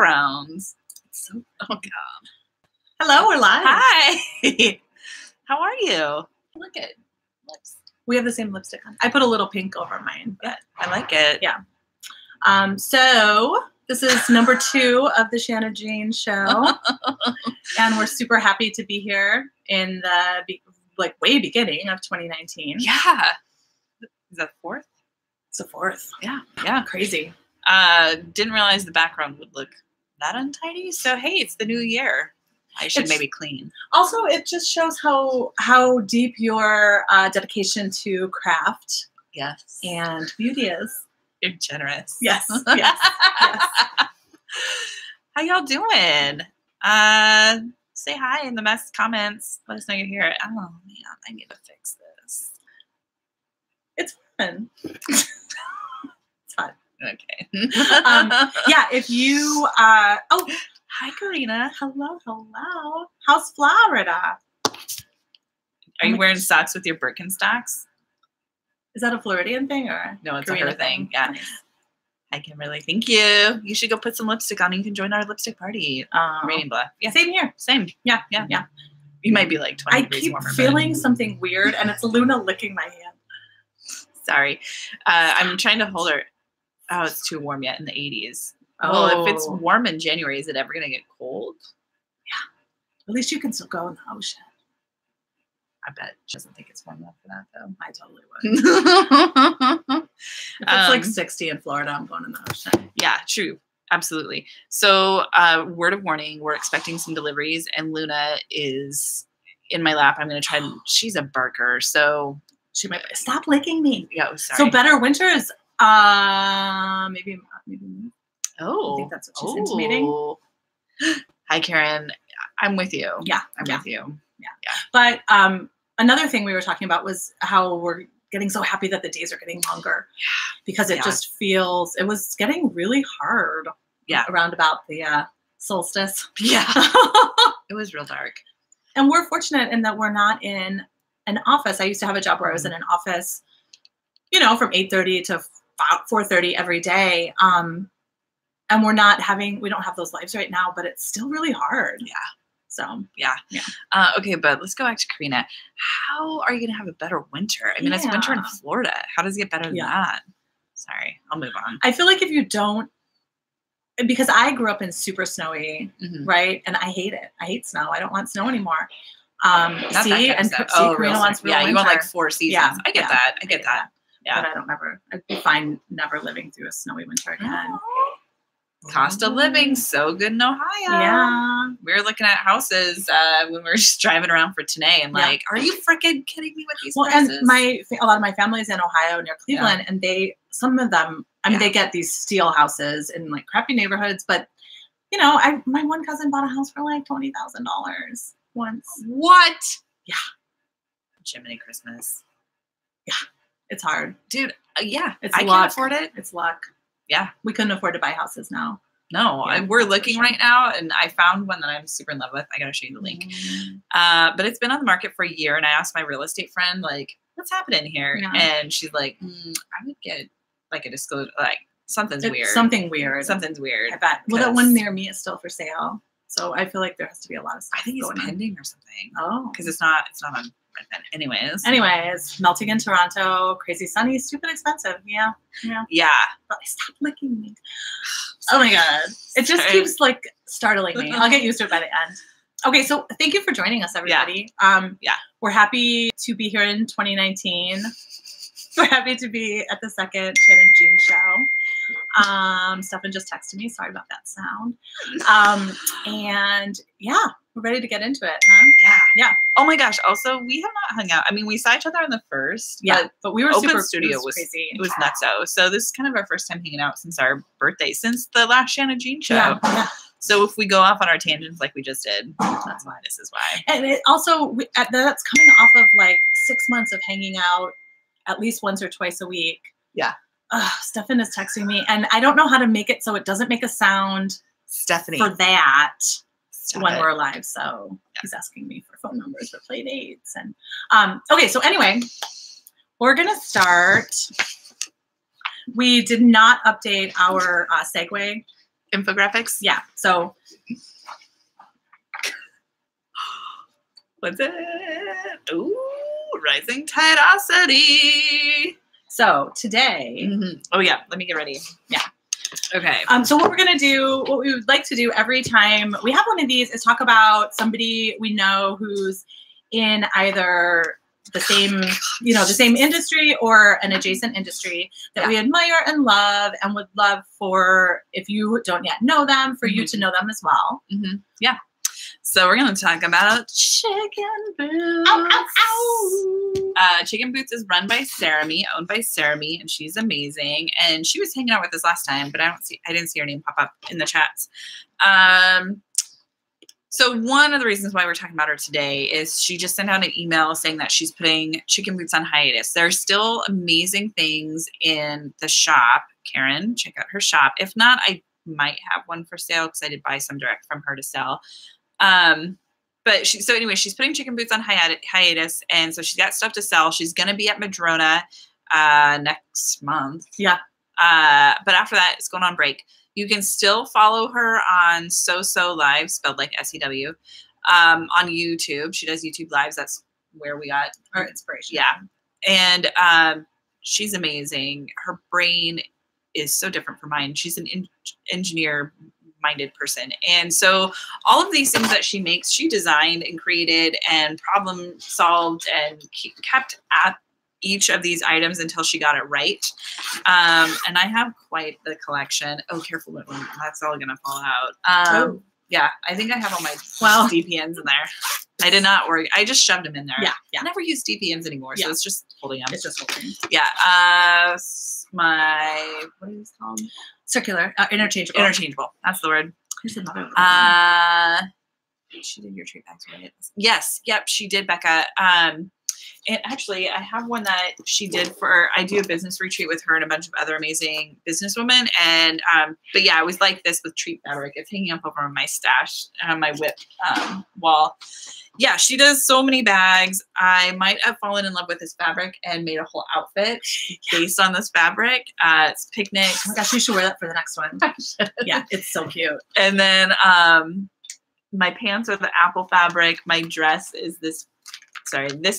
backgrounds. So, oh God. Hello, we're live. Hi. How are you? Look at lips. We have the same lipstick on. I put a little pink over mine, but I like it. Yeah. So this is number 2 of the ShannaJean Show, and we're super happy to be here in the way beginning of 2019. Yeah. Is that 4th? It's the 4th. Yeah. Crazy. Didn't realize the background would look that untidy. So hey, it's the new year. I should maybe clean. Also, it just shows how deep your dedication to craft, and beauty is. You're generous. Yes. How y'all doing? Say hi in the comments. Let us know you're here. Oh man, I need to fix this. It's fun. It's fun. Okay. Yeah, if you oh, hi Karina. hello. How's Florida? Are you wearing socks with your Birkenstocks? Is that a Floridian thing or no? It's Karina a her thing. Yeah. Nice. Hi Kimberly. Thank you. You should go put some lipstick on. You can join our lipstick party. Reading blah. Yeah. Same here. Same. Yeah. You might be like 20 I degrees keep warmer. feeling something weird, and it's Luna licking my hand. Sorry. I'm trying to hold her. Oh, it's too warm yet in the 80s. Well, if it's warm in January, is it ever going to get cold? Yeah. At least you can still go in the ocean. I bet she doesn't think it's warm enough for that, though. I totally would. If it's like 60 in Florida, I'm going in the ocean. Yeah, true. Absolutely. So, word of warning, we're expecting some deliveries, and Luna is in my lap. I'm going to try and she's a barker, so she might stop licking me. Yeah, sorry. So better winters. Maybe. Oh, I think that's what she's intimating. Hi, Karen. I'm with you. Yeah, I'm with you. Yeah. But another thing we were talking about was how we're getting so happy that the days are getting longer. Yeah. Because it just feels, it was getting really hard. Yeah. Around about the solstice. Yeah. It was real dark. And we're fortunate in that we're not in an office. I used to have a job where I was in an office, from 8:30 to 4:30 every day. And we don't have those lives right now, but it's still really hard. Yeah. So, yeah. Okay, but let's go back to Karina. How are you going to have a better winter? I mean, it's winter in Florida. How does it get better than that? Sorry, I'll move on. I feel like if you don't, because I grew up in super snowy, right? And I hate it. I hate snow. I don't want snow anymore. Karina wants real winter. You want like 4 seasons. Yeah, I get that. I get that. Yeah. But I'd be fine never living through a snowy winter again. Cost of living so good in Ohio. Yeah. We were looking at houses when we were just driving around for today and like, are you freaking kidding me with these prices? And a lot of my family's in Ohio near Cleveland, and some of them, they get these steel houses in like crappy neighborhoods, but my one cousin bought a house for like $20,000 once. What? Yeah. Jiminy Christmas. Yeah. It's hard. Dude, yeah. I can't afford it. It's luck. Yeah. We couldn't afford to buy houses now. No, we're looking right now, and I found one that I'm super in love with. I got to show you the link. But it's been on the market for a year, and I asked my real estate friend, like, what's happening here? Yeah. And she's like, I would get like a disclosure, like something's weird. Something weird. Something's weird. I bet. Well, that one near me is still for sale. So I feel like there has to be a lot of stuff. I think it's pending or something. Oh. Because it's not on. Anyways, melting in Toronto, crazy sunny, stupid expensive. Yeah. But stop licking me. Oh my God. It just keeps like startling me. I'll get used to it by the end. Okay, so thank you for joining us, everybody. We're happy to be here in 2019. We're happy to be at the second ShannaJean Show. Stefan just texted me. Sorry about that sound. And yeah, we're ready to get into it, huh? Yeah. Oh my gosh. Also, we have not hung out. I mean, we saw each other on the first. But we were Open Studio was crazy. It was nutso. So this is kind of our first time hanging out since our birthday, since the last ShannaJean Show. Yeah. So if we go off on our tangents like we just did, that's why. This is why. And it also, that's coming off of like 6 months of hanging out at least once or twice a week. Yeah. Stefan is texting me, and I don't know how to make it so it doesn't make a sound. Stephanie. For that. When we're alive. So he's asking me for phone numbers for play dates. And okay, so anyway, we're gonna start. We did not update our segue infographics. Yeah. So what's it? Ooh, rising tidosity. So today. Oh yeah, let me get ready. Yeah. Okay. So what we're gonna do, what we would like to do every time we have one of these, is talk about somebody we know who's in either the same, the same industry or an adjacent industry that we admire and love, and would love for, if you don't yet know them, for you to know them as well. Yeah. So we're going to talk about Chicken Boots. Ow, ow, ow. Chicken Boots is run by Sarah-Me, owned by Sarah-Me, and she's amazing. And she was hanging out with us last time, but I didn't see her name pop up in the chats. So one of the reasons why we're talking about her today is she just sent out an email saying that she's putting Chicken Boots on hiatus. There are still amazing things in the shop. Karen, check out her shop. If not, I might have one for sale because I did buy some direct from her to sell. But so anyway, she's putting Chicken Boots on hiatus, and so she's got stuff to sell. She's going to be at Madrona next month. Yeah. But after that, it's going on break. You can still follow her on So Live, spelled like SEW, on YouTube. She does YouTube Lives. That's where we got our inspiration. Yeah. And she's amazing. Her brain is so different from mine. She's an engineer-minded person. And so all of these things that she makes, she designed and created and problem solved and kept at each of these items until she got it right. And I have quite the collection. Oh, careful. That's all going to fall out. Yeah, I think I have all my DPNs in there. I did not worry. I just shoved them in there. Yeah. I never use DPNs anymore, so it's just holding them. It's just holding. Yeah. What is this called? Circular. Interchangeable. Interchangeable. That's the word. Here's another one. She did your treat bags, right? Yes. Yep, she did, Becca. And actually, I have one that she did I do a business retreat with her and a bunch of other amazing businesswomen. And, but yeah, I always like this with treat fabric. It's hanging up over my stash, my whip wall. Yeah, she does so many bags. I might have fallen in love with this fabric and made a whole outfit based on this fabric. It's picnic. Oh my gosh, you should wear that for the next one. Yeah, it's so cute. And then my pants are the apple fabric. My dress is this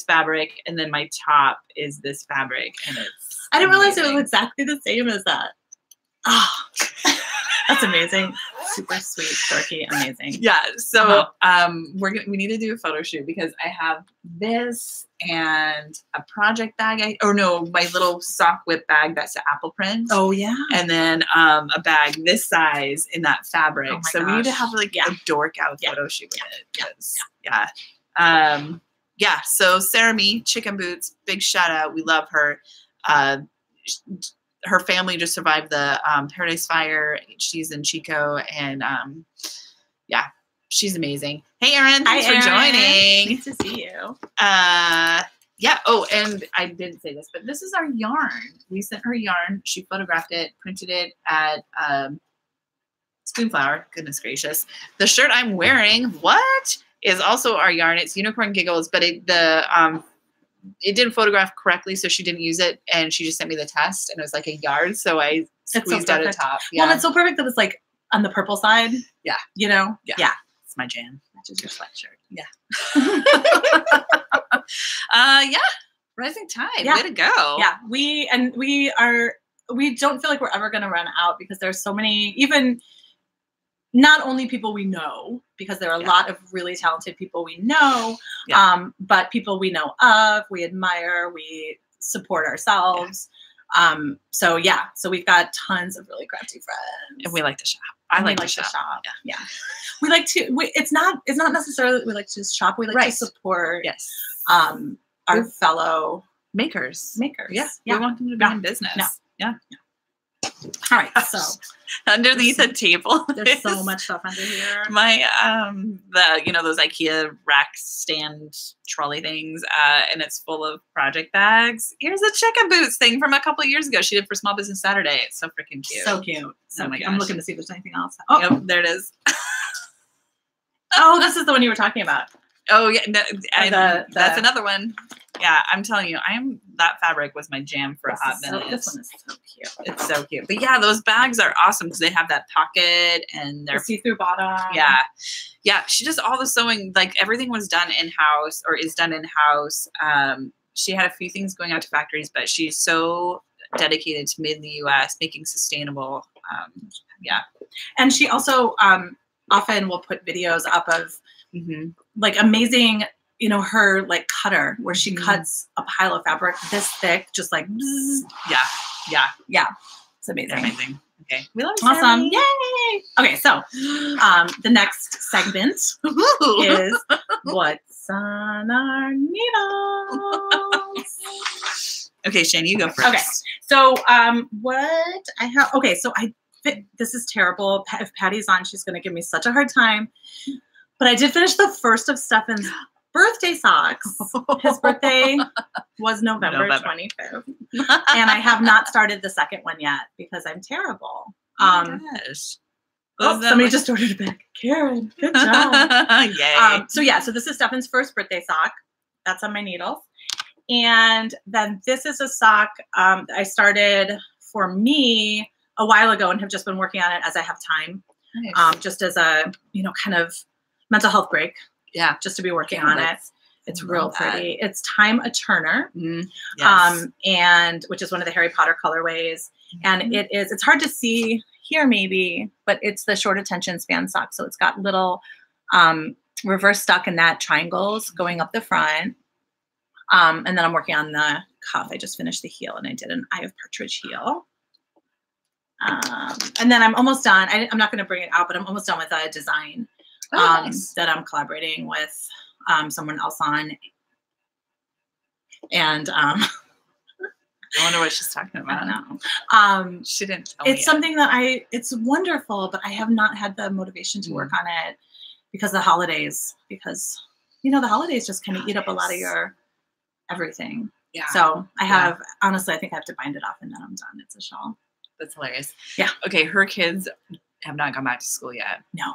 fabric, and then my top is this fabric, and it's I didn't realize it was exactly the same as that. Oh, that's amazing. Super sweet, dorky, amazing. Yeah. So we need to do a photo shoot because I have this and a project bag. My little sock whip bag that's an apple print. Oh yeah. And then a bag this size in that fabric. Oh so we need to have a dork out photo shoot with it. Yeah. So Sarah-Me, Chicken Boots, big shout out. We love her. Her family just survived the Paradise Fire. She's in Chico, and she's amazing. Hey, Erin, thanks for joining. Nice to see you. Yeah. Oh, and I didn't say this, but this is our yarn. We sent her yarn. She photographed it, printed it at Spoonflower. Goodness gracious. The shirt I'm wearing, is also our yarn. It's Unicorn Giggles, but it didn't photograph correctly, so she didn't use it, and she just sent me the test, and it was like a yard, so I squeezed out a top. Yeah. Well, it's so perfect that it's like on the purple side. Yeah. Yeah. It's my jam. Matches your sweatshirt. Yeah. Rising tide. Yeah. Way to go. Yeah. We don't feel like we're ever going to run out because there's so many, even not only people we know, because there are a lot of really talented people we know, but people we know of, we admire, we support ourselves. So we've got tons of really crafty friends. And we like to shop. I like to shop. Yeah. We like to, it's not necessarily that we like to just shop. We like to support our fellow makers. Yeah. We want them to be in business. Yeah. All right, so underneath the table, there's so much stuff under here. My those IKEA rack stand trolley things, and it's full of project bags. Here's a Chicken Boots thing from a couple of years ago. She did for Small Business Saturday. It's so freaking cute. So cute. So my cute. I'm looking to see if there's anything else. Oh, yep, there it is. Oh, this is the one you were talking about. Oh yeah, that's another one. Yeah, I'm telling you, that fabric was my jam for a hot minute. This one is so cute. It's so cute. But yeah, those bags are awesome because they have that pocket and they're see-through bottom. Yeah. Yeah. She does all the sewing. Like everything was done in-house or is done in-house. She had a few things going out to factories, but she's so dedicated to made in the US, making sustainable. Yeah. And she also often will put videos up of like amazing, you know, her like cutter where she cuts a pile of fabric this thick, just like bzz. Yeah. It's amazing. Amazing. Okay. We love awesome. Sammy. Yay. Okay, so the next segment is what's on our needles. Okay, Shane, you go first. Okay. So what I have, okay, so this is terrible. If Patty's on, she's going to give me such a hard time. But I did finish the first of Stefan's birthday socks. His birthday was November 25th. And I have not started the second one yet because I'm terrible. Oh my gosh. Somebody just ordered a bag. Karen, good job. Yay. So this is Stefan's first birthday sock. That's on my needles. And then this is a sock I started for me a while ago and have just been working on it as I have time. Nice. Just as a, you know, kind of mental health break. Yeah. Just to be working on it. It's real pretty. It's Time a Turner. Yes. And which is one of the Harry Potter colorways. And it's hard to see here maybe, but it's the short attention span sock. So it's got little reverse stockinette triangles going up the front. And then I'm working on the cuff. I just finished the heel and I did an Eye of Partridge heel. And then I'm almost done. I'm not going to bring it out, but I'm almost done with a design nice. That I'm collaborating with someone else on. And I wonder what she's talking about. I don't know. She didn't tell me it's something that it's wonderful, but I have not had the motivation to work on it because of the holidays, because, you know, the holidays just kind of eat up a lot of your everything. Yeah. So I have, honestly, I think I have to bind it off and then I'm done. It's a shawl. That's hilarious. Yeah. Okay. Her kids have not gone back to school yet. No.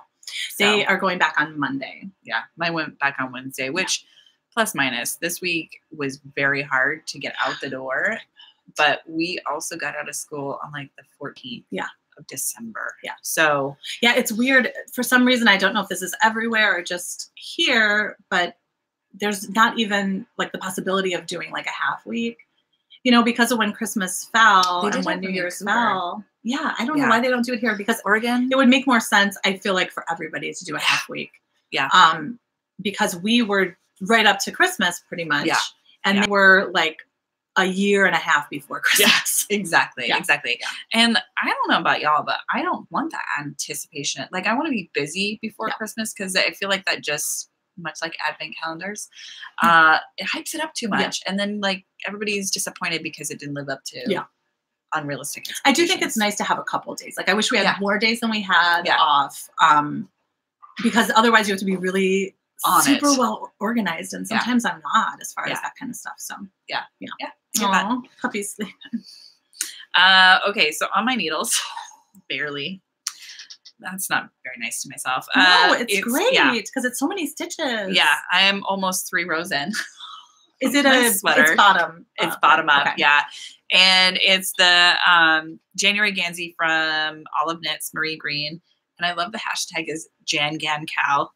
They are going back on Monday. Yeah. Mine went back on Wednesday, which plus minus this week was very hard to get out the door. But we also got out of school on like the 14th of December. Yeah. So. Yeah, it's weird. For some reason, I don't know if this is everywhere or just here, but there's not even like the possibility of doing like a half week, you know, because of when Christmas fell and when New Year's fell. Yeah, I don't know why they don't do it here because Oregon, it would make more sense, I feel like, for everybody to do a half week. Yeah. Because we were right up to Christmas pretty much. Yeah. And they were like a year and a half before Christmas. Yes, exactly. Yeah. Exactly. Yeah. And I don't know about y'all, but I don't want that anticipation. Like I want to be busy before Christmas because I feel like that just, much like advent calendars, it hypes it up too much. And then like everybody's disappointed because it didn't live up to unrealistic. I do think it's nice to have a couple of days. Like I wish we had more days than we had off. Because otherwise you have to be really super well organized. And sometimes I'm not as far as that kind of stuff. So yeah. Aww, puppy's sleeping. Okay. So on my needles, barely. That's not very nice to myself. No, it's great because it's so many stitches. Yeah, I am almost 3 rows in. Is it a sweater? It's bottom. It's bottom up. Okay. Yeah, and it's the January Gansey from Olive Knits Marie Green, and I love the hashtag is JanGanCal.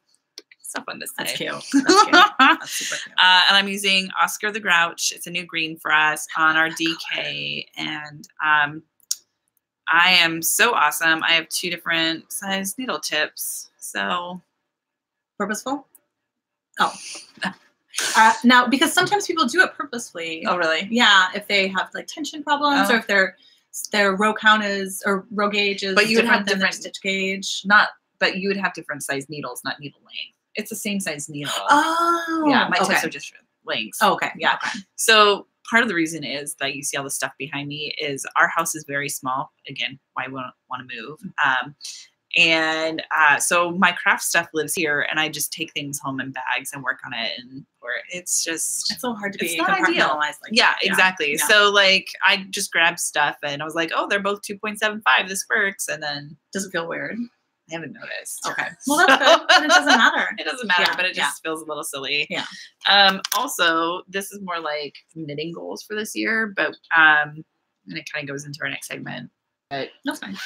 So fun to say. That's cute. That's cute. That's super cute. And I'm using Oscar the Grouch. It's a new green for us on our DK, and I am so awesome. I have 2 different size needle tips. So purposeful? Oh. Now, because sometimes people do it purposefully. Oh, really? Yeah. If they have like tension problems or if their row count is, or row gauge is different than their stitch gauge. But you would have different size needles, not needle length. It's the same size needle. Oh. Yeah. My tips are just lengths. Oh, okay. Yeah. Okay. So part of the reason is that you see all the stuff behind me is our house is very small. Again, why we want to move. So my craft stuff lives here and I just take things home in bags and work on it. And it's so hard to be compartmentalized. Like yeah, exactly. Yeah. So like I just grabbed stuff and I was like, oh, they're both 2.75. This works. And then does it feel weird? I haven't noticed. Okay. Well, that's good. But it doesn't matter. It doesn't matter, but it just feels a little silly. Yeah. Also, this is more like knitting goals for this year, but and it kind of goes into our next segment. But that's fine.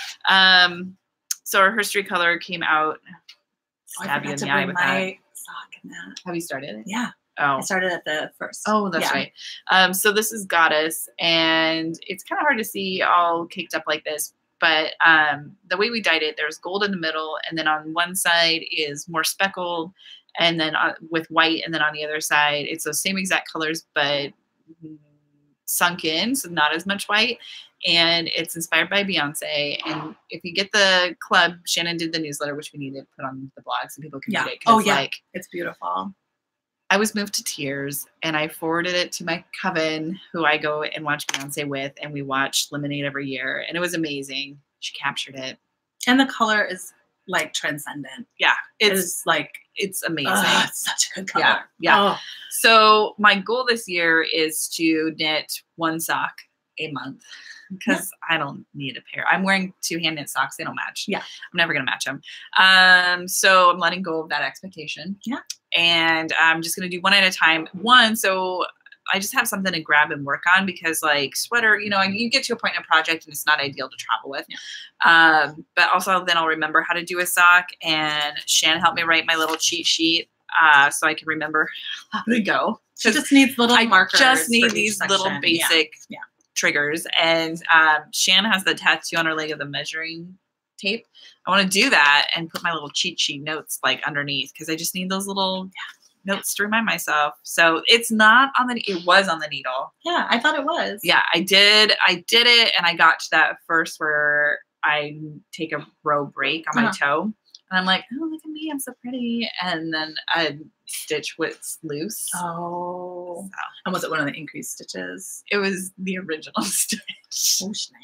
So our history color came out. I forgot to bring my sock in that. Have you started it? Yeah. Oh. I started at the first. Oh, that's right. So this is Goddess, and it's kind of hard to see all caked up like this. But the way we dyed it, there's gold in the middle, and then on one side is more speckled, and then with white, and then on the other side, it's those same exact colors, but sunk in, so not as much white. And it's inspired by Beyonce. And if you get the club, Shannon did the newsletter, which we need to put on the blog so people can read it. Oh, yeah. Like, it's beautiful. I was moved to tears, and I forwarded it to my coven, who I go and watch Beyonce with, and we watch Lemonade every year, and it was amazing. She captured it. And the color is, like, transcendent. Yeah. It's amazing. It's such a good color. Yeah. Oh. So my goal this year is to knit one sock a month, because I don't need a pair. I'm wearing 2 hand knit socks. They don't match. Yeah. I'm never going to match them. So I'm letting go of that expectation. Yeah. And I'm just going to do one at a time. So I just have something to grab and work on, because like sweater, you get to a point in a project and it's not ideal to travel with. Yeah. But also then I'll remember how to do a sock, and Shan helped me write my little cheat sheet so I can remember how to go. She just needs little markers. I just need these little basic triggers. And Shan has the tattoo on her leg of the measuring tape. I want to do that and put my little cheat sheet notes like underneath, because I just need those little notes to remind myself. So it was on the needle. Yeah, I thought it was. Yeah, I did it, and I got to that first where I take a row break on my toe. And I'm like, oh, look at me, I'm so pretty. And then a stitch was loose. Oh. So. And was it one of the increased stitches? It was the original stitch. Oh, snap.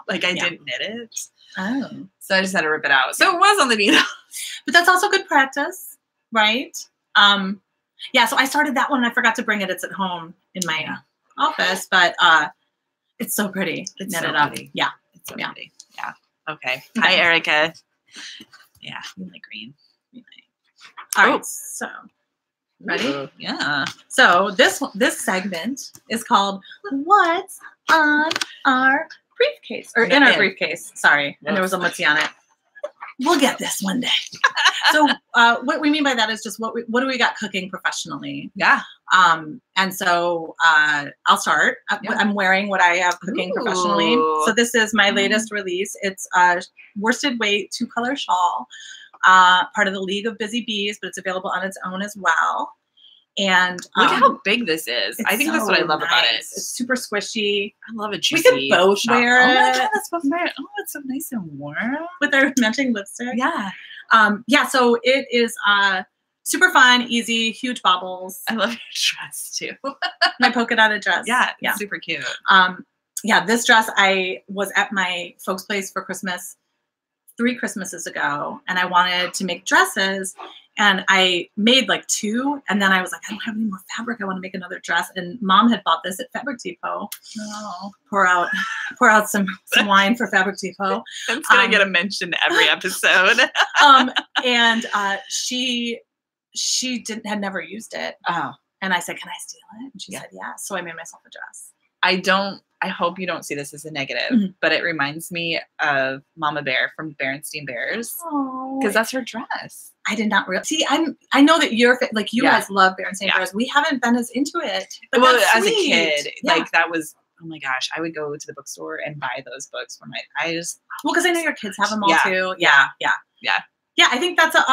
Like I didn't knit it. Oh. So I just had to rip it out. So it was on the needle. But that's also good practice, right? Yeah, so I started that one and I forgot to bring it. It's at home in my office, but it's so pretty. It's knit so it up. pretty. Yeah. It's so pretty. Yeah. Okay. Hi, Erica. Yeah, you like green. All right, so ready? Ooh, yeah. So this segment is called "What's on Our Briefcase?" or in our briefcase. Sorry, and there was a mutzi on it. We'll get this one day. So what we mean by that is just what do we got cooking professionally? Yeah. And so I'll start. I'm wearing what I have cooking professionally. So this is my latest release. It's a worsted weight 2-color shawl, part of the League of Busy Bees, but it's available on its own as well. And look at how big this is. I think that's what I love about it. It's super squishy. I love it. Juicy. We could both wear it. Oh my god, let's both wear it. Oh, it's so nice and warm with our matching lipstick. Yeah. So it is super fun, easy, huge bobbles. I love your dress too. My polka dotted dress. Yeah, super cute. This dress, I was at my folks' place for Christmas 3 Christmases ago, and I wanted to make dresses. And I made like 2, and then I was like, I don't have any more fabric. I want to make another dress. And Mom had bought this at Fabric Depot. Oh. Pour out some wine for Fabric Depot. It's gonna get a mention every episode. And she had never used it. Oh. And I said, can I steal it? And she said, yeah. So I made myself a dress. I hope you don't see this as a negative, but it reminds me of Mama Bear from Berenstain Bears. Because that's her dress. I did not realize. See, I know that you guys love Berenstain Bears. We haven't been as into it. But well, as a kid, like that was, oh my gosh, I would go to the bookstore and buy those books for because I know your kids have them all too. Yeah. I think that's a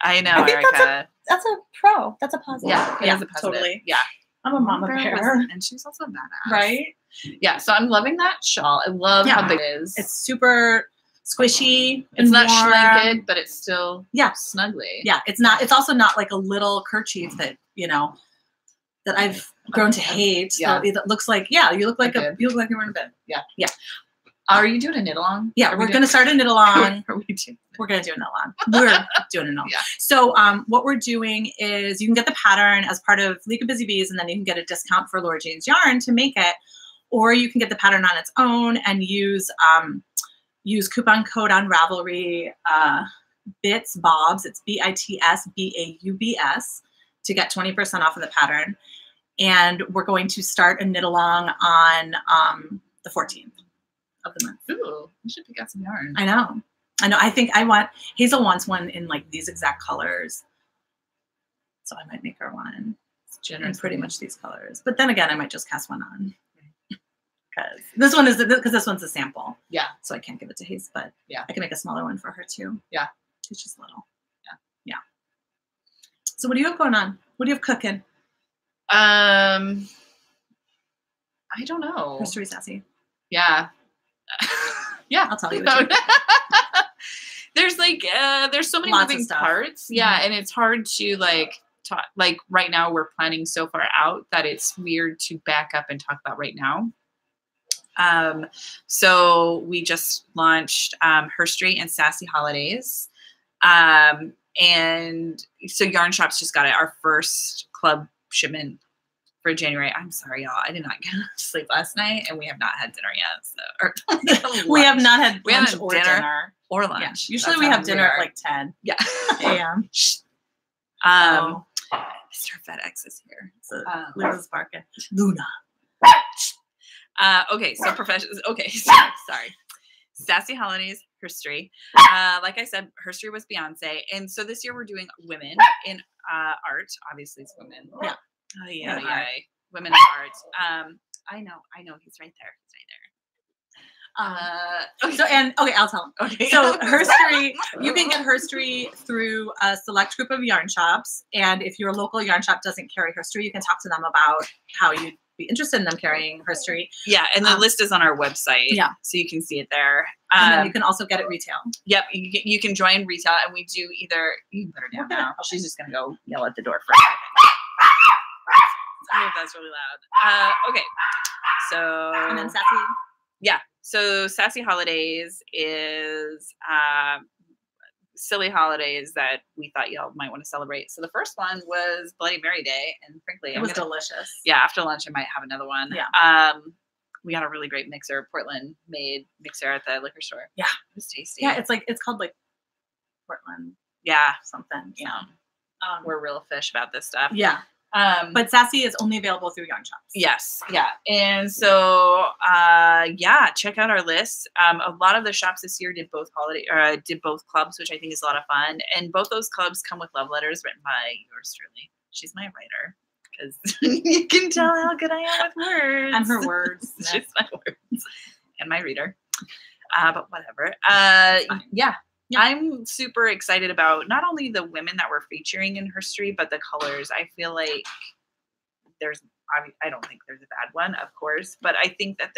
I know, Erica. That's a pro. That's a positive. Yeah, it is a positive. Totally. Yeah. I'm a Mama Bear. And she's also badass. Right? Yeah, so I'm loving that shawl. I love how big it is. It's super squishy. It's not schlinked, but it's still snuggly. Yeah, it's not. It's also not like a little kerchief that, that I've grown to hate. Yeah. So it looks like, you look like you're in bed. Yeah. Yeah. Are you doing a knit along? Yeah, we're going to start a knit along. We're going to do a knit along. We're doing a knit along. Yeah. So what we're doing is you can get the pattern as part of League of Busy Bees, and then you can get a discount for Laura Jane's yarn to make it, or you can get the pattern on its own and use use coupon code on Ravelry, Bits Bobs. It's BITSBAUBS to get 20% off of the pattern. And we're going to start a knit along on the 14th of the month. Ooh, we should pick out some yarn. I know. I think Hazel wants one in like these exact colors. So I might make her one in pretty much these colors. But then again, I might just cast one on. Because this one's a sample. Yeah. So I can't give it to Hazel, but yeah, I can make a smaller one for her too. Yeah. It's just little. Yeah. Yeah. So what do you have going on? What do you have cooking? I don't know. History Sassy. Yeah. Yeah. I'll tell you. There's like there's so many moving parts. Yeah, and it's hard to like talk. Like right now we're planning so far out that it's weird to back up and talk about right now. So we just launched Herstory and Sassy Holidays. And so Yarn Shop's just got it, our first club shipment for January. I'm sorry, y'all. I did not get enough sleep last night, and we have not had dinner yet. So, we have not had lunch or dinner. Or lunch. Yeah. Usually we have dinner at like 10 a.m. Mr. FedEx is here. So Luna's barking. Luna. Okay, so professionals. Okay, sorry. Sassy Holidays, Herstory. Like I said, Herstory was Beyonce, and so this year we're doing women in art. Obviously, it's women. Yeah. Oh yeah. Women in art. I know. He's right there. I'll tell him. Okay. So Herstory, you can get Herstory through a select group of yarn shops, and if your local yarn shop doesn't carry Herstory, you can talk to them about how you'd be interested in them carrying Herstory. Yeah, and the list is on our website. Yeah, so you can see it there. And then you can also get it retail. Yep, you can join retail, and we do either. You can put her down now. She's just gonna go yell at the door for a second. Sorry if that's really loud. Okay, so and then Sassy. Yeah. So Sassy Holidays is silly holidays that we thought y'all might want to celebrate. So the first one was Bloody Mary Day, and frankly, it was delicious. Yeah, after lunch I might have another one. Yeah. We got a really great mixer, Portland made mixer at the liquor store. Yeah, it was tasty. Yeah, it's called like Portland. Yeah, something. Yeah, we're real fish about this stuff. Yeah. But Sassy is only available through yarn shops. Yes. Yeah. And so, check out our list. A lot of the shops this year did both clubs, which I think is a lot of fun. And both those clubs come with love letters written by yours truly. She's my writer because you can tell how good I am with words. And her words. She's my words and my reader. But whatever. Yeah. I'm super excited about not only the women that we're featuring in Herstory, but the colors. I feel like I don't think there's a bad one, of course, but I think that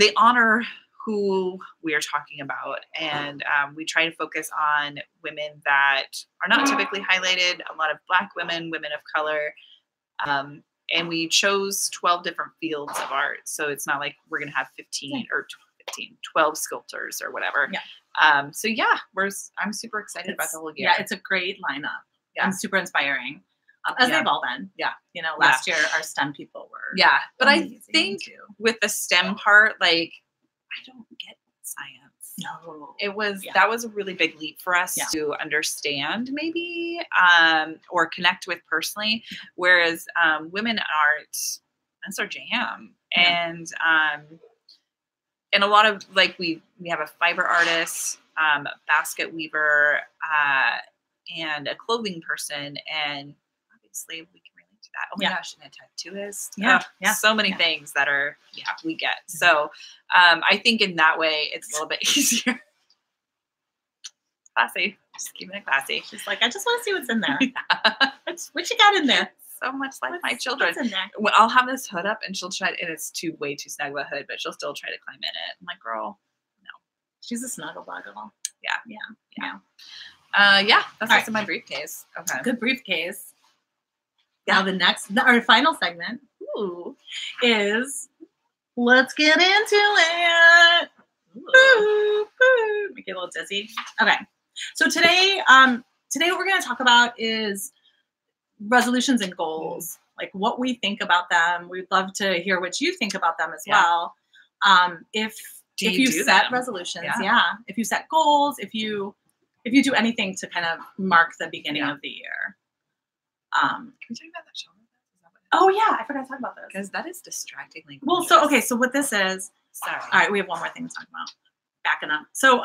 they honor who we are talking about. And we try to focus on women that are not typically highlighted, a lot of Black women, women of color. And we chose 12 different fields of art. So it's not like we're going to have 12 sculptors or whatever. Yeah. I'm super excited about the whole year. Yeah, it's a great lineup. Yeah. And super inspiring. As they've all been. Yeah. Last year our STEM people were. Yeah. But I think with the STEM part, like I don't get science. No. That was a really big leap for us to understand maybe, or connect with personally. Whereas women in art, that's our jam. Yeah. And a lot of we have a fiber artist, a basket weaver, and a clothing person, and obviously we can relate to that. Oh my gosh, and a tattooist. Yeah, so many things that are we get. So I think in that way it's a little bit easier. Classy, just keeping it classy. She's like, I just want to see what's in there. What you got in there? So much like my children. What's in there? Well, I'll have this hood up and she'll try, and it's way too snug of a hood, but she'll still try to climb in it. I'm like, girl, no. She's a snuggle buggle. Yeah. That's what's in my briefcase. Okay. Good briefcase. Yeah. Now our final segment is let's get into it. Make you a little dizzy. Okay. So today what we're going to talk about is resolutions and goals, like what we think about them. We'd love to hear what you think about them as well. If if you set resolutions, if you set goals, if you do anything to kind of mark the beginning of the year. Can we talk about that show? Oh yeah, I forgot to talk about this. Because that is distractingly gorgeous. Well, so what this is, sorry. All right, we have one more thing to talk about. Backing up. So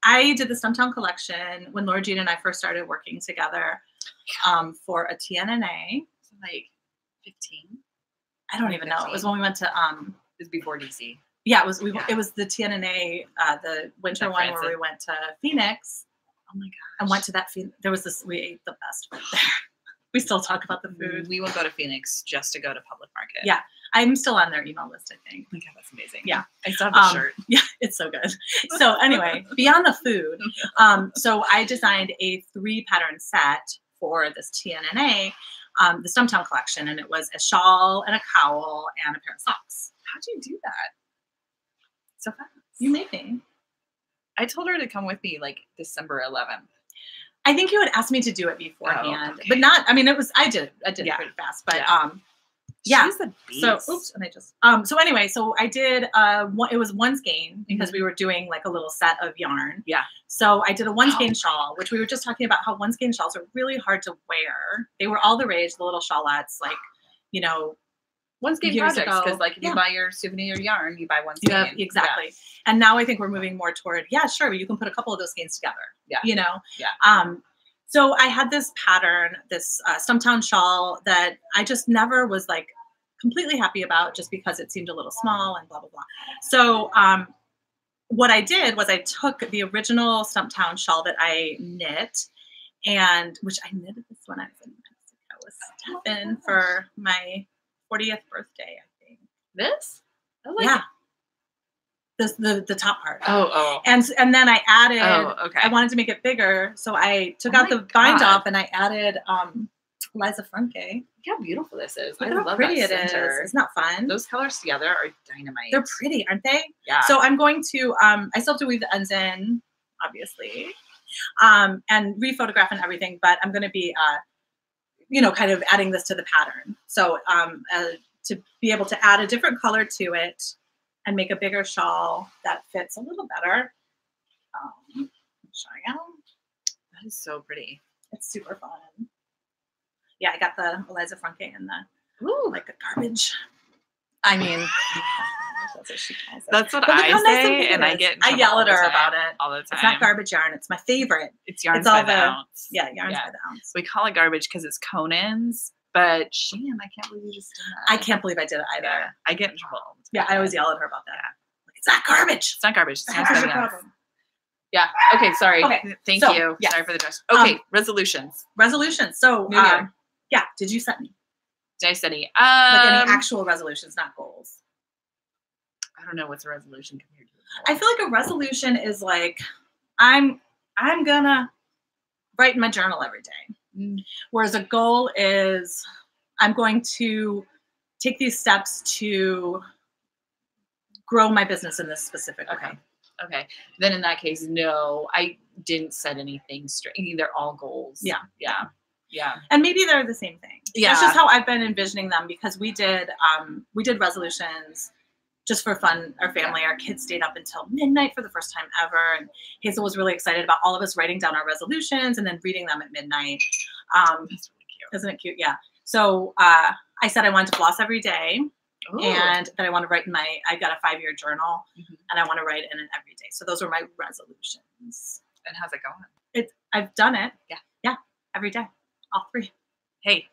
I did the Stumptown collection when Laura Jean and I first started working together for a TNNA. Like 15? I don't even know. It was when we went to it was before DC. Yeah, it was it was the TNNA, the winter one where we went to Phoenix. Oh my gosh. And went to that there was this, we ate the best food there. We still talk about the food. We will go to Phoenix just to go to Public Market. Yeah. I'm still on their email list, I think. Oh my God, that's amazing. Yeah. I still have the shirt. Yeah, it's so good. So anyway, beyond the food, so I designed a 3-pattern set for this TNNA, the Stumptown collection, and it was a shawl and a cowl and a pair of socks. How'd you do that? So fast. You made me. I told her to come with me like December 11th. I think you had asked me to do it beforehand, but not. I mean, I did it pretty fast, but She's a beast. So oops, and I just so anyway, so I did it was one skein because we were doing like a little set of yarn. Yeah. So I did a one skein shawl, which we were just talking about how one skein shawls are really hard to wear. They were all the rage, the little shawlettes, like one skein projects, because like if you buy your souvenir yarn, you buy one skein. Yeah, exactly. Yeah. And now I think we're moving more toward, sure, you can put a couple of those skeins together. Yeah. Yeah. So I had this pattern, this Stumptown shawl that I just never was like completely happy about just because it seemed a little small and blah, blah, blah. So what I did was I took the original Stumptown shawl that I knit, and which I knitted this when I was in Mexico with Stefan for my 40th birthday, I think. This? I like it. The top part. Oh. And then I added, I wanted to make it bigger. So I took out the bind off and I added Liza Franke. Look how beautiful this is. Look how pretty it is. Isn't that fun? Those colors together are dynamite. They're pretty, aren't they? Yeah. So I'm going to, I still have to weave the ends in, obviously, and rephotograph and everything, but I'm going to be, kind of adding this to the pattern. So to be able to add a different color to it and make a bigger shawl that fits a little better. Showing out. That is so pretty. It's super fun. Yeah, I got the Liza Franke and the like a garbage. I mean, that's what she calls it. That's what I say, and I get. I yell at her about it all the time. It's not garbage yarn. It's my favorite. It's yarns by the ounce. Yeah, yarns by the ounce. We call it garbage because it's Conan's. But Shan, I can't believe you just did that. I can't believe I did it either. Yeah, I get in trouble. Yeah, I always yell at her about that. Like, it's not garbage. It's not garbage. It's not problem. Yeah. Okay. Sorry. Okay. Thank you. Yes. Sorry for the dress. Okay. Resolutions. So, New year. Yeah. Did you set any? Did I set any? Like any actual resolutions, not goals. I don't know what's a resolution compared to a goal. I feel like a resolution is like I'm gonna write in my journal every day. Whereas a goal is I'm going to take these steps to grow my business in this specific way. Okay. Then in that case, no, I didn't set anything straight. They're all goals. Yeah. And maybe they're the same thing. Yeah. That's just how I've been envisioning them, because we did resolutions just for fun. Our family, our kids stayed up until midnight for the first time ever. And Hazel was really excited about all of us writing down our resolutions and then reading them at midnight. That's really cute. Isn't it cute? Yeah. So I said I wanted to floss every day. Ooh. And that I want to write in I got a 5-year journal, and I want to write in it every day. So those were my resolutions. And how's it going? I've done it. Yeah. Every day. All 3. Hey.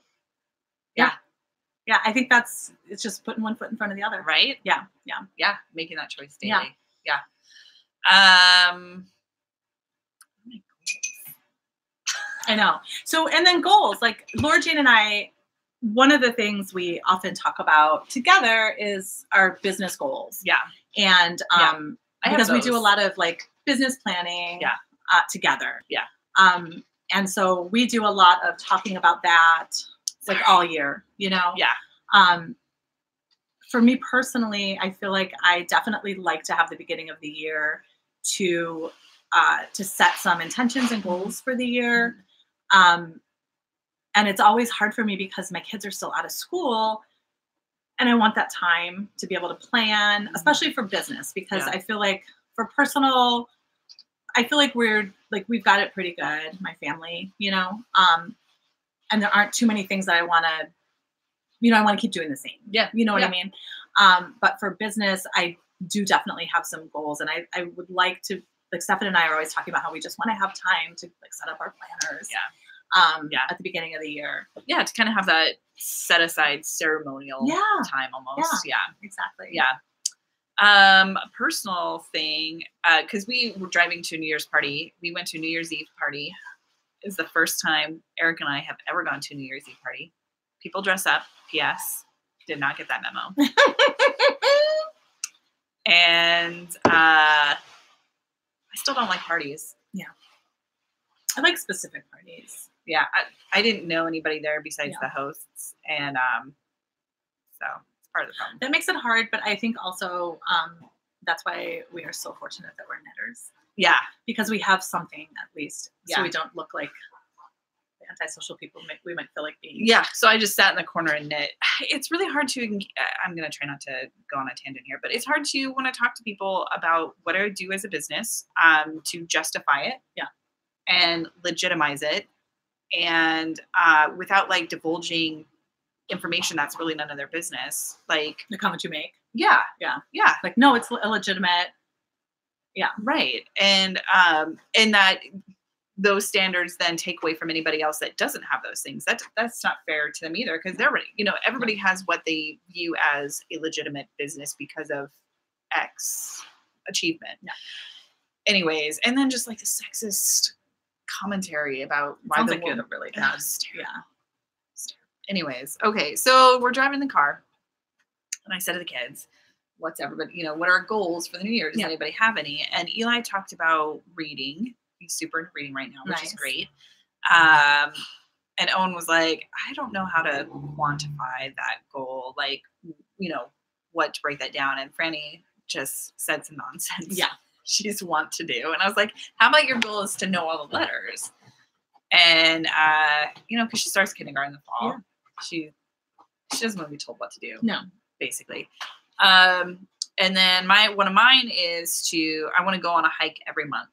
Yeah. I think it's just putting one foot in front of the other. Right? Yeah. Making that choice daily. Yeah. I know. So, and then goals, like Laura Jean and I, one of the things we often talk about together is our business goals. Yeah. And because we do a lot of like business planning together. Yeah. And so we do a lot of talking about that like all year, Yeah. For me personally, I feel like I definitely like to have the beginning of the year to set some intentions and goals for the year. And it's always hard for me because my kids are still out of school. And I want that time to be able to plan, especially for business, because I feel like for personal, I feel like we've got it pretty good, my family, you know, and there aren't too many things that I want to, you know, I want to keep doing the same. Yeah. You know what I mean? But for business, I do definitely have some goals, and I would like to, like Stefan and I are always talking about how we just want to have time to like set up our planners. At the beginning of the year. Yeah. To kind of have that set aside ceremonial time almost. Yeah. Exactly. Yeah. Personal thing, because we were driving to a New Year's party. We went to a New Year's Eve party. It was the first time Eric and I have ever gone to a New Year's Eve party. People dress up. P.S. Did not get that memo. And I still don't like parties. Yeah. I like specific parties. Yeah. I didn't know anybody there besides the hosts. And so it's part of the problem. That makes it hard, but I think also that's why we are so fortunate that we're knitters. Yeah. Because we have something at least. So we don't look like the antisocial people we might feel like being. Yeah. So I just sat in the corner and knit. It's really hard to, I'm going to try not to go on a tangent here, but it's hard to want to talk to people about what I do as a business to justify it. Yeah. And legitimize it. And without like divulging information that's really none of their business. Like how much you make. Yeah. Like, no, it's illegitimate. Yeah. Right. And that those standards then take away from anybody else that doesn't have those things. That's not fair to them either, because they're, you know, everybody has what they view as a legitimate business because of X achievement. Yeah. Anyways, and then just like the sexist commentary about why the woman really does. Yeah. Anyways, okay, so we're driving the car, and I said to the kids, "What's everybody? You know, what are our goals for the new year? Does anybody have any?" And Eli talked about reading. He's super into reading right now, which is great. And Owen was like, "I don't know how to quantify that goal. Like, you know, what to break that down." And Franny just said some nonsense. Yeah. She's want to do. And I was like, how about your goal is to know all the letters? And, you know, because she starts kindergarten in the fall. Yeah. She doesn't want to be told what to do. No. Basically. And then one of mine is I want to go on a hike every month.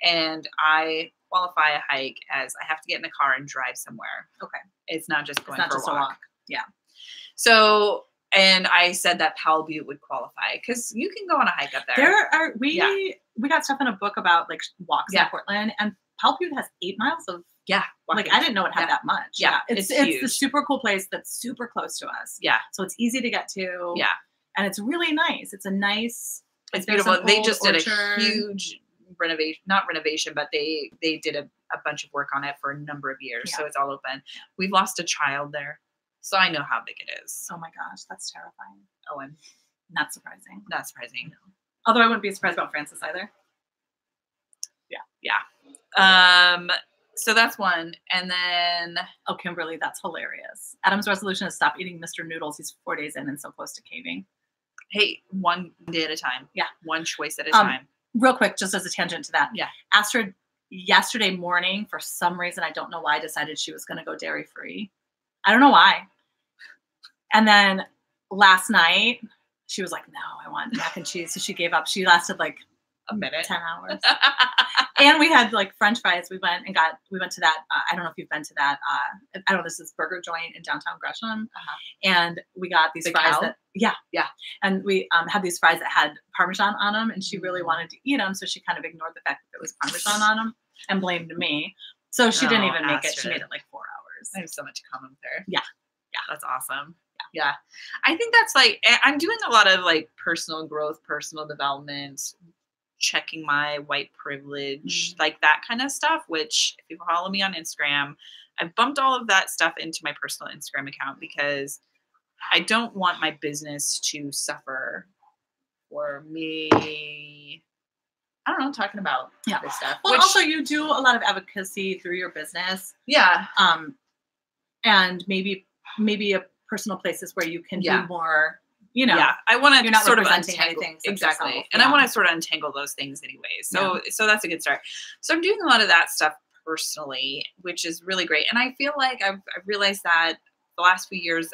And I qualify a hike as I have to get in the car and drive somewhere. Okay. It's not just going for a walk. Yeah. So... And I said that Powell Butte would qualify because you can go on a hike up there. We got stuff in a book about like walks in Portland, and Powell Butte has 8 miles of walking. Like I didn't know it had that much. Yeah, it's the super cool place that's super close to us. Yeah, so it's easy to get to. Yeah, and it's really nice. It's a nice. It's beautiful. They just did a huge renovation, not renovation, but they did a bunch of work on it for a number of years. So it's all open. We've lost a child there. So I know how big it is. Oh my gosh, that's terrifying. Owen. Not surprising. Not surprising. No. Although I wouldn't be surprised about Francis either. Yeah. So that's one. And then... Oh, Kimberly, that's hilarious. Adam's resolution is stop eating Mr. Noodles. He's 4 days in and so close to caving. Hey, one day at a time. Yeah. One choice at a time. Real quick, just as a tangent to that. Yeah. Astrid, yesterday morning, for some reason, I don't know why, decided she was going to go dairy-free. I don't know why. And then last night, she was like, no, I want mac and cheese. So she gave up. She lasted like a minute, 10 hours. And we had like French fries. We went to that. I don't know if you've been to that. I don't know. This is burger joint in downtown Gresham. And we got these fries Yeah. And we had these fries that had Parmesan on them. And she really wanted to eat them. So she kind of ignored the fact that there was Parmesan on them and blamed me. So she didn't even make it. She made it like 4 hours. I have so much in common with her. Yeah. That's awesome. Yeah. I think that's like, I'm doing a lot of like personal growth, personal development, checking my white privilege, like that kind of stuff, which if you follow me on Instagram, I've bumped all of that stuff into my personal Instagram account because I don't want my business to suffer for me. I don't know, talking about this stuff. Well, also you do a lot of advocacy through your business. Yeah. And maybe a personal places where you can do more, you know. Yeah, I want to sort of untangle anything. Exactly. And I want to sort of untangle those things anyways. So that's a good start. So I'm doing a lot of that stuff personally, which is really great. And I feel like I've realized that the last few years,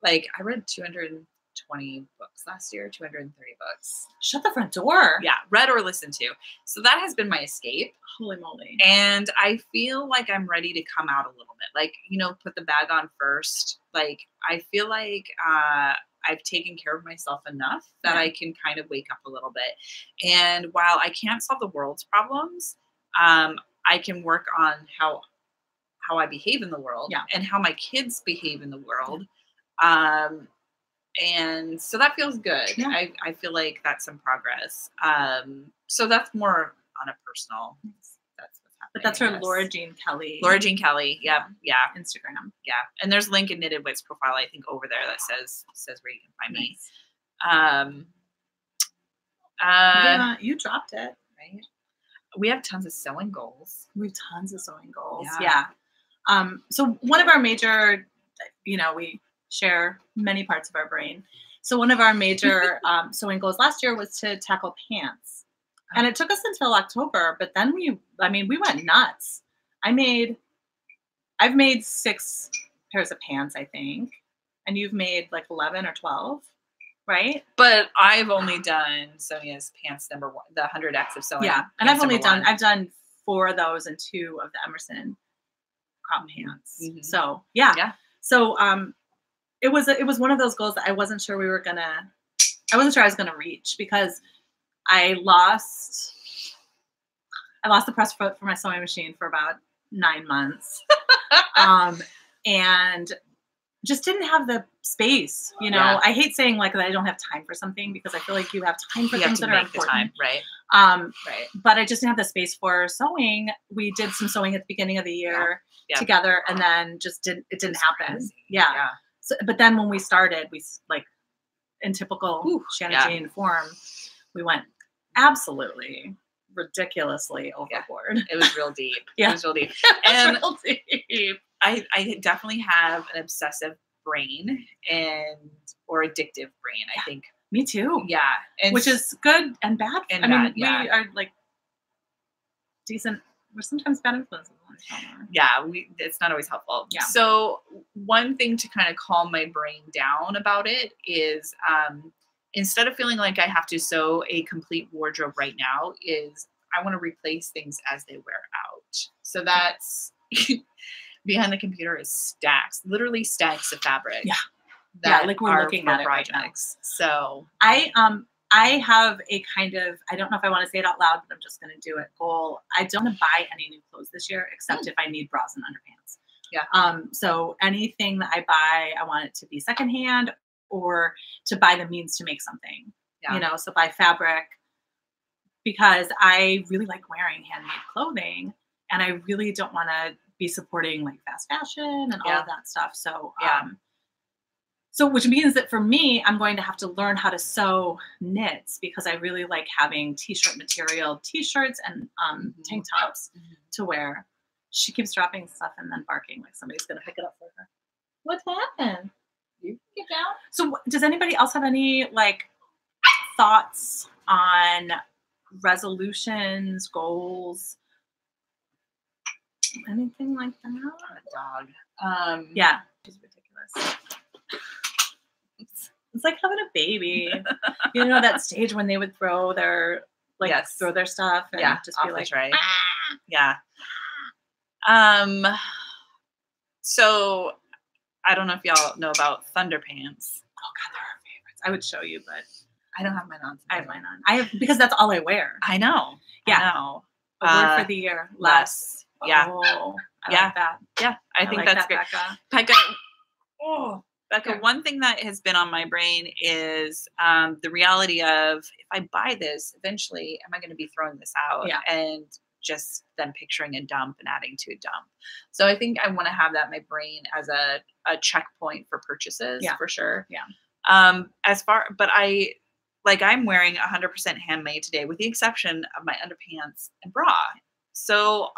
Like I read 220 books last year, 230 books. Shut the front door. Yeah, read or listened to. So that has been my escape. Holy moly. And I feel like I'm ready to come out a little bit. Like, you know, put the bag on first. Like, I feel like I've taken care of myself enough that I can kind of wake up a little bit. And while I can't solve the world's problems, I can work on how I behave in the world and how my kids behave in the world. And so that feels good. Yeah. I feel like that's some progress. So that's more on a personal. That's what's happening. But that's her Laura Jean Kelly. Laura Jean Kelly. Yeah. Instagram. Yeah. And there's a link in Knitted Wit's profile, I think, over there that says where you can find me. Yeah, you dropped it. Right. We have tons of sewing goals. We have tons of sewing goals. Yeah. So one of our major, you know, we share many parts of our brain. So one of our major sewing goals last year was to tackle pants. And it took us until October, but then we went nuts. I've made 6 pairs of pants, I think. And you've made like 11 or 12, right? But I've only done Sonia's pants number 1, the 100X of sewing. Yeah. And I've done 4 of those and 2 of the Emerson crop pants. Mm-hmm. So yeah. So it was one of those goals that I wasn't sure I was gonna reach because I lost the press foot for my sewing machine for about 9 months. And just didn't have the space, you know. Yeah. I hate saying like that I don't have time for something because I feel like you have time for things that are important. Time, right. Right. But I just didn't have the space for sewing. We did some sewing at the beginning of the year together, and then it didn't happen. Crazy. Yeah. So, but then when we started, we like in typical ShannaJean form, we went absolutely ridiculously overboard. It was real deep. It was real deep. And real deep. I definitely have an obsessive brain or addictive brain, I think. Me too. Yeah. And which is good and bad. We are like decent. We're sometimes bad influences on each other. Yeah, it's not always helpful. Yeah. So one thing to kind of calm my brain down about it is instead of feeling like I have to sew a complete wardrobe right now, is I want to replace things as they wear out. So that's behind the computer is literally stacks of fabric. Yeah. Like we're looking at it right now. So I have a kind of, I don't know if I want to say it out loud, but I'm just going to do it, goal. I don't want to buy any new clothes this year, except if I need bras and underpants. Yeah. So anything that I buy, I want it to be secondhand or to buy the means to make something, you know, so buy fabric, because I really like wearing handmade clothing and I really don't want to be supporting like fast fashion and all of that stuff. So, so which means that for me, I'm going to have to learn how to sew knits because I really like having t-shirt material, t-shirts and tank tops to wear. She keeps dropping stuff and then barking like somebody's going to pick it up for her. What happened? You get down. So does anybody else have any like thoughts on resolutions, goals, anything like that? A dog. Yeah. She's ridiculous. It's like having a baby. You know that stage when they would throw their throw their stuff and just be like, right. Yeah. So I don't know if y'all know about Thunder Pants. Oh God, they're our favorites. I would show you, but I don't have mine on. I have mine on. I have because that's all I wear. I know. Yeah. I know. A word for the year. Less. Yeah. Oh, I like that. Yeah. I think like that's that, great. Becca. Oh. Becca, one thing that has been on my brain is the reality of if I buy this, eventually, am I going to be throwing this out? Yeah. And just then picturing a dump and adding to a dump. So I think I want to have that in my brain as a checkpoint for purchases for sure. Yeah. But I'm wearing 100% handmade today with the exception of my underpants and bra. So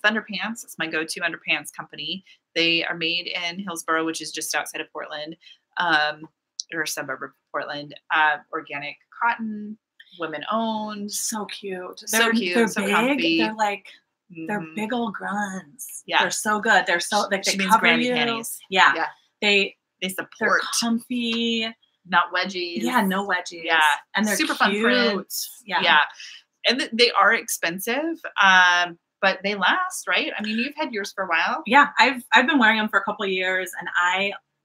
Thunder Pants is my go-to underpants company. They are made in Hillsboro, which is just outside of Portland, or a suburb of Portland. Organic cotton, women owned. So cute. They're big. comfy. They're like they're big old grunts. Yeah, they're so good. They're so like they she means cover Granny you. Panties. Yeah. They They support. They're comfy. Not wedgies. Yeah, no wedgies. Yeah. And they're super cute. fun prints. Yeah. Yeah. And they are expensive, but they last, right? I mean, you've had yours for a while. Yeah, I've been wearing them for a couple of years, and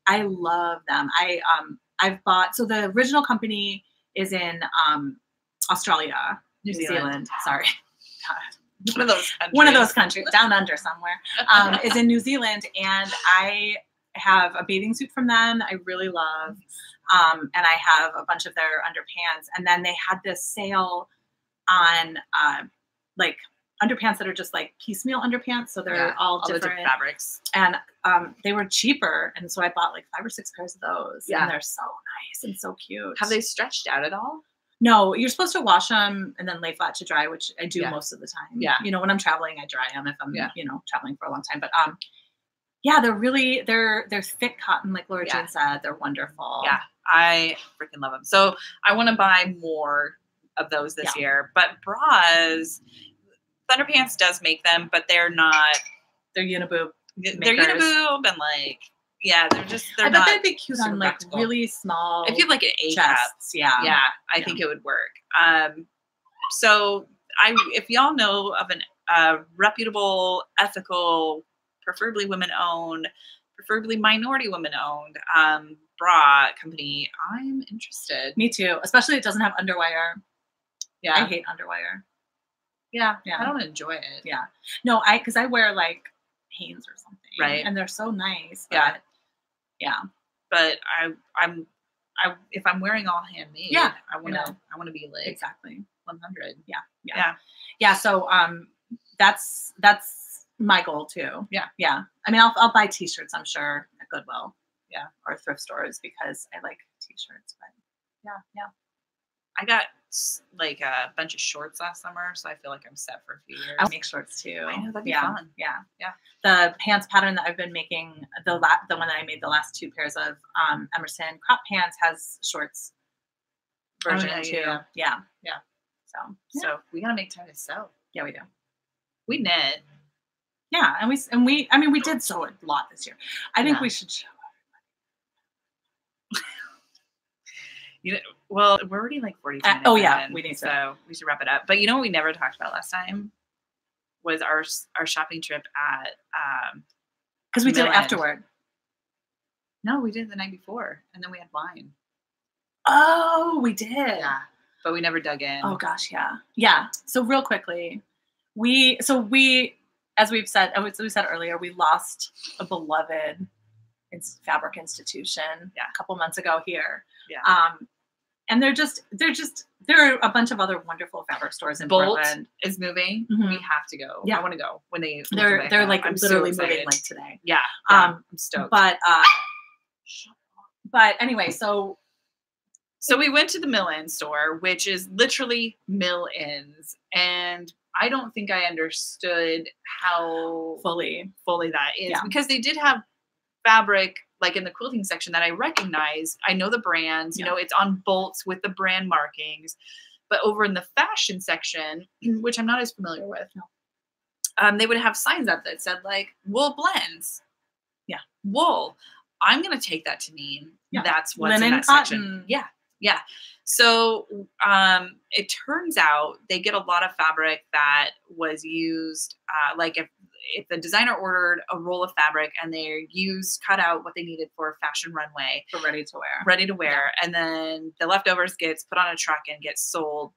I love them. I've bought, so the original company is in Australia, New Zealand. Sorry. One of those countries. One of those countries, down under somewhere, is in New Zealand, and I have a bathing suit from them I really love, and I have a bunch of their underpants, and then they had this sale on like underpants that are just like piecemeal underpants, so they're all different fabrics, and they were cheaper, and so I bought like 5 or 6 pairs of those. Yeah, and they're so nice and so cute. Have they stretched out at all? No, you're supposed to wash them and then lay flat to dry, which I do most of the time. Yeah, you know, when I'm traveling, I dry them if I'm you know, traveling for a long time. But yeah, they're thick cotton, like Laura Jean said. They're wonderful. Yeah, I freaking love them. So I want to buy more of those this year. But bras, Thunderpants does make them, but they're not. They're uniboob. They're uniboob and like. Yeah, they're I not. bet they'd be cute on like practical. Really small. If you have like an A chests, yeah, I think it would work. So if y'all know of a reputable, ethical, preferably women-owned, preferably minority women-owned bra company, I'm interested. Me too. Especially it doesn't have underwire. Yeah, I hate underwire. Yeah, I don't enjoy it. Yeah, no, because I wear like Hanes or something, right? And they're so nice. Yeah. Yeah, but I'm if I'm wearing all handmade, I want to be like exactly 100. Yeah. So that's my goal too. Yeah. I mean, I'll buy T-shirts, I'm sure, at Goodwill, or thrift stores because I like T-shirts. But yeah. I got like a bunch of shorts last summer, so I feel like I'm set for a few years. I'll make shorts too. I know, that'd be fun. Yeah. The pants pattern that I've been making, the one that I made the last 2 pairs of Emerson crop pants has shorts version too. Yeah. So we gotta make time to sew. Yeah, we do. We knit. Yeah, and we I mean we did sew a lot this year. I think we should show. You know, well, we're already like 45 minutes. Oh yeah, we need so we should wrap it up. But you know what we never talked about last time was our shopping trip at because we did it afterward. No, we did it the night before, and then we had wine. Oh, we did. Yeah, but we never dug in. Oh gosh, yeah. So real quickly, we as we said earlier, we lost a beloved fabric institution a couple months ago here. Yeah. And there are a bunch of other wonderful fabric stores in Portland. Is moving. Mm-hmm. We have to go. Yeah. I want to go when they're like I'm literally so moving like today. Yeah. I'm stoked. But anyway, so we went to the Mill-In store, which is literally Mill-Ins, and I don't think I understood how fully that is because they did have fabric like in the quilting section that I recognize. I know the brands, you know, it's on bolts with the brand markings, but over in the fashion section, which I'm not as familiar with, they would have signs up that said like wool blends. Yeah. Wool. I'm going to take that to mean that's what's linen, in that cotton. section. Yeah. Yeah. So it turns out they get a lot of fabric that was used, like if the designer ordered a roll of fabric and they cut out what they needed for a fashion runway. For ready to wear. Yeah. And then the leftovers gets put on a truck and gets sold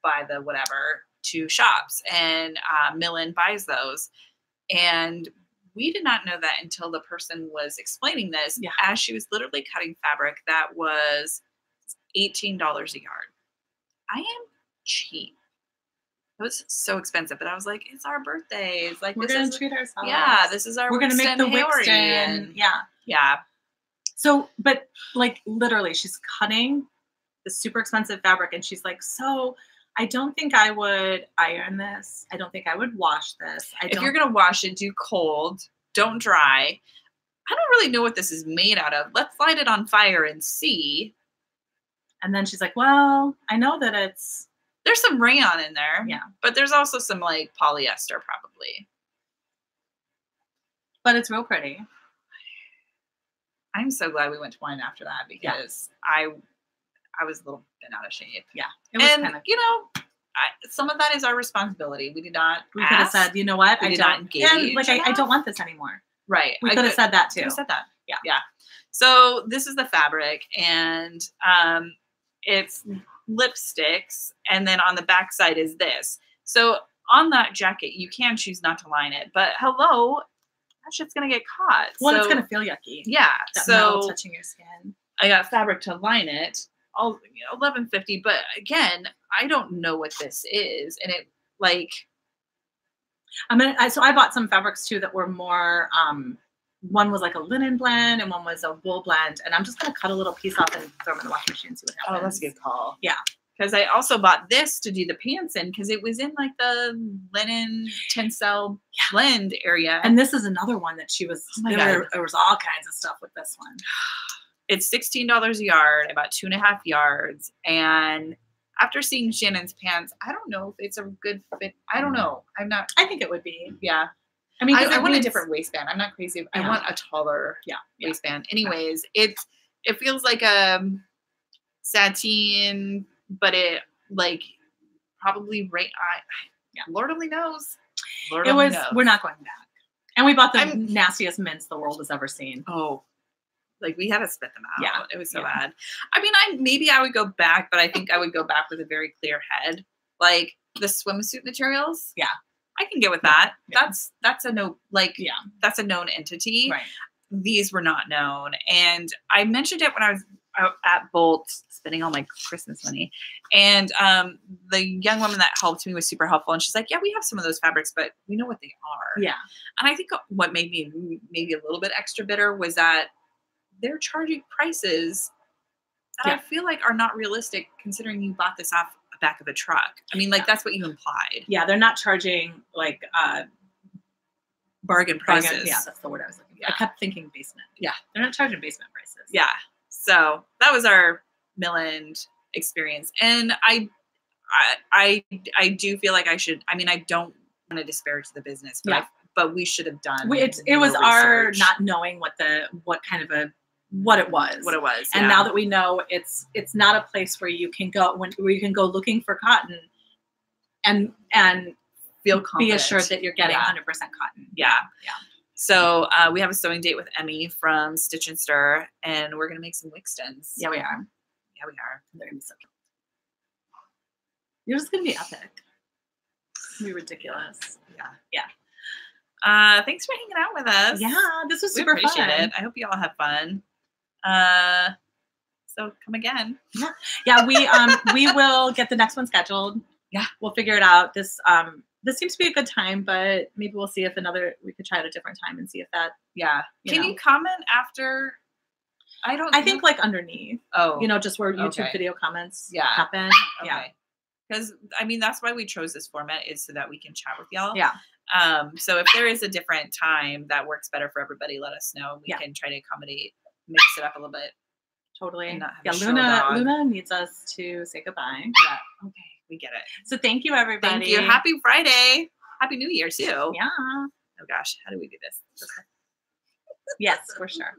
by the whatever to shops. And Mill-In buys those. And we did not know that until the person was explaining this as she was literally cutting fabric that was $18 a yard. I am cheap. It was so expensive, but I was like, it's our birthdays. Like we're gonna treat ourselves. Yeah, this is our. We're gonna make the Wixton. Yeah. So, but like literally, she's cutting the super expensive fabric, and she's like, "So, I don't think I would iron this. I don't think I would wash this. If you're gonna wash it, do cold. Don't dry. I don't really know what this is made out of. Let's light it on fire and see." And then she's like, "Well, I know that it's." There's some rayon in there. Yeah. But there's also some like polyester probably. But it's real pretty. I'm so glad we went to wine after that because I was a little bit out of shape. Yeah. It was kind of, you know, some of that is our responsibility. We did not. We could have said, you know what? I don't engage. Yeah, like I don't want this anymore. Right. We could have said that too. Could have said that. Yeah. Yeah. So this is the fabric, and it's lipsticks, and then on the back side is this. So on that jacket, you can choose not to line it, but hello, that shit's gonna get caught. Well, it's gonna feel yucky. Yeah. That metal touching your skin. I got fabric to line it. All $11.50, but again, I don't know what this is, and it like. So I bought some fabrics too that were more. One was like a linen blend, and one was a wool blend, and I'm just gonna cut a little piece off and throw them in the washing machine and see what happens. Oh, that's a good call. Yeah, because I also bought this to do the pants in because it was in like the linen tencel blend area, and this is another one that she was. Oh there was all kinds of stuff with this one. It's $16 a yard, about 2.5 yards. And after seeing Shannon's pants, I don't know if it's a good fit. I don't know. I'm not. I think it would be. Yeah. I mean, I want a different waistband. I'm not crazy. I want a taller waistband. Anyways, it feels like a sateen, but it like probably Lord only knows. Lord only knows. We're not going back. And we bought the nastiest mints the world has ever seen. Oh. Like we had to spit them out. Yeah. It was so bad. I mean, maybe I would go back, but I think I would go back with a very clear head. Like the swimsuit materials. Yeah. I can get with that. Yeah. That's a no, like, that's a known entity. Right. These were not known. And I mentioned it when I was out at Bolt spending all my Christmas money. And the young woman that helped me was super helpful. And she's like, yeah, we have some of those fabrics, but we know what they are. Yeah. And I think what made me maybe a little bit extra bitter was that they're charging prices that I feel like are not realistic considering you bought this off the back of a truck. I mean, like that's what you implied. Yeah, they're not charging like bargain prices. Yeah, that's the word I was looking for. I kept thinking basement. Yeah. They're not charging basement prices. Yeah. So that was our Milland experience. And I do feel like I should, I mean, I don't want to disparage the business, but we should have done. It was our not knowing what it was. And now that we know it's not a place where you can go looking for cotton and feel confident. Be assured that you're getting 100% cotton. Yeah. Yeah. So we have a sewing date with Emmy from Stitch and Stir, and we're gonna make some Wixtons. Yeah, we are. Yeah, we are. They're gonna be so cute. Yours is gonna be epic. It's gonna be ridiculous. Yeah. Yeah. Thanks for hanging out with us. Yeah, this was super fun. Appreciate it. I hope you all have fun. So come again. Yeah. We will get the next one scheduled. Yeah, we'll figure it out. This seems to be a good time, but maybe we'll see if we could try at a different time and see if that. Yeah. Can you comment after? I think like underneath. Oh. Just where YouTube video comments happen. Okay. Yeah. Because I mean that's why we chose this format is so that we can chat with y'all. Yeah. So if there is a different time that works better for everybody, let us know. We can try to accommodate, mix it up a little bit. Totally. Luna needs us to say goodbye. Yeah. Okay. We get it. So thank you, everybody. Thank you. Happy Friday. Happy New Year too. Yeah. Oh gosh, how do we do this? Yes, for sure.